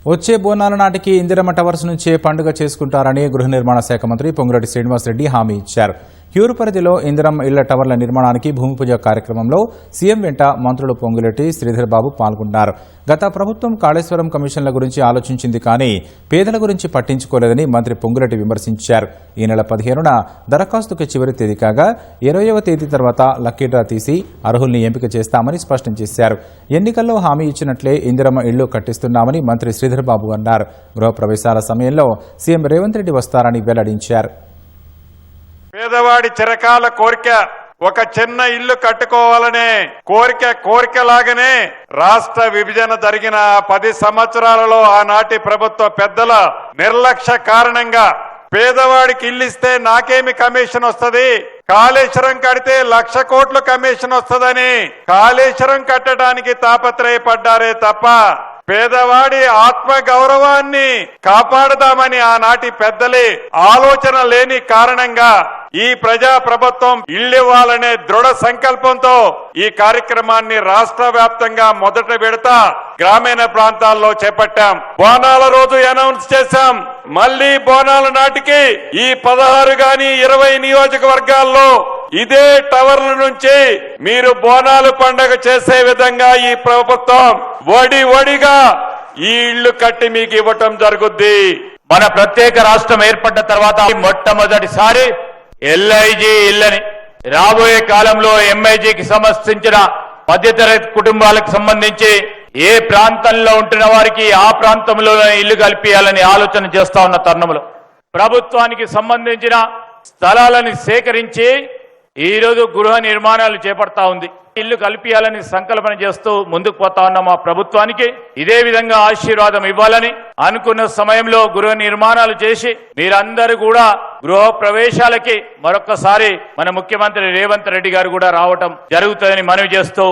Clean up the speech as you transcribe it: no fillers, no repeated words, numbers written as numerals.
వచ్చే బోనాల నాటికి ఇందిరమ్మ టవర్స్ నుంచే పండుగ చేసుకుంటారని గృహ నిర్మాణ శాఖ మంత్రి పొంగులేటి శ్రీనివాసరెడ్డి హామీ ఇచ్చారు. హ్యూర్ పరిధిలో ఇందిరమ్మ ఇళ్ల టవర్ల నిర్మాణానికి భూమి పూజ కార్యక్రమంలో సీఎం వెంట మంత్రులు పొంగులేటి, శ్రీధర్ బాబు పాల్గొన్నారు. గత ప్రభుత్వం కాళేశ్వరం కమిషన్ల గురించి ఆలోచించింది కానీ పేదల గురించి పట్టించుకోలేదని మంత్రి పొంగులేటి విమర్శించారు. ఈ నెల 15న దరఖాస్తుకు చివరి తేదీ కాగా 20వ తేదీ తర్వాత లక్కీ డ్రా తీసి అర్హుల్ని ఎంపిక చేస్తామని స్పష్టం చేశారు. ఎన్నికల్లో హామీ ఇచ్చినట్లే ఇందిరమ్మ ఇళ్లు కట్టిస్తున్నామని మంత్రి శ్రీధర్ బాబు అన్నారు. గృహప్రవేశాల సమయంలో సీఎం రేవంత్ రెడ్డి వస్తారని వెల్లడించారు. పేదవాడి చిరకాల కోరిక ఒక చిన్న ఇల్లు కట్టుకోవాలనే కోరికలాగానే రాష్ట్ర విభజన జరిగిన 10 సంవత్సరాలలో ఆనాటి ప్రభుత్వ పెద్దల నిర్లక్ష్య కారణంగా పేదవాడికి ఇల్లు ఇస్తే నాకేమి కమిషన్ వస్తుంది, కాళేశ్వరం కడితే 1,00,000 కోట్లు కమిషన్ వస్తుందని కాళేశ్వరం కట్టడానికి తాపత్రయపడ్డారే తప్ప పేదవాడి ఆత్మ గౌరవాన్ని కాపాడదామని ఆనాటి పెద్దలే ఆలోచన లేని కారణంగా ఈ ప్రజా ప్రభుత్వం ఇళ్లివ్వాలనే దృఢ సంకల్పంతో ఈ కార్యక్రమాన్ని రాష్ట్ర వ్యాప్తంగా మొదట విడత గ్రామీణ ప్రాంతాల్లో చేపట్టాం. బోనాల రోజు అనౌన్స్ చేశాం. మళ్లీ బోనాల నాటికి ఈ 16 గాని 20 నియోజకవర్గాల్లో ఇదే టవర్ల నుంచి మీరు బోనాలు పండుగ చేసే విధంగా ఈ ప్రభుత్వం వడిగా ఈ ఇళ్లు కట్టి మీకు ఇవ్వటం జరుగుద్ది. మన ప్రత్యేక రాష్ట్రం ఏర్పడ్డ తర్వాత మొట్టమొదటిసారి ఎల్ఐజీ ఇళ్లని రాబోయే కాలంలో ఎంఐజీకి సంబంధించిన మధ్యతరగతి కుటుంబాలకు సంబంధించి ఏ ప్రాంతంలో ఉంటున్న వారికి ఆ ప్రాంతంలో ఇల్లు కల్పించాలని ఆలోచన చేస్తా ఉన్న తరుణంలో ప్రభుత్వానికి సంబంధించిన స్థలాలను సేకరించి ఈ రోజు గృహ నిర్మాణాలు చేపడతా ఉంది. ఇల్లు కల్పించాలని సంకల్పన చేస్తూ ముందుకు పోతా ఉన్న మా ప్రభుత్వానికి ఇదే విధంగా ఆశీర్వాదం ఇవ్వాలని అనుకున్న సమయంలో గృహ నిర్మాణాలు చేసి మీరందరూ కూడా గృహ ప్రవేశాలకి మరొక్కసారి మన ముఖ్యమంత్రి రేవంత్ రెడ్డి గారు కూడా రావటం జరుగుతుందని మనవి చేస్తూ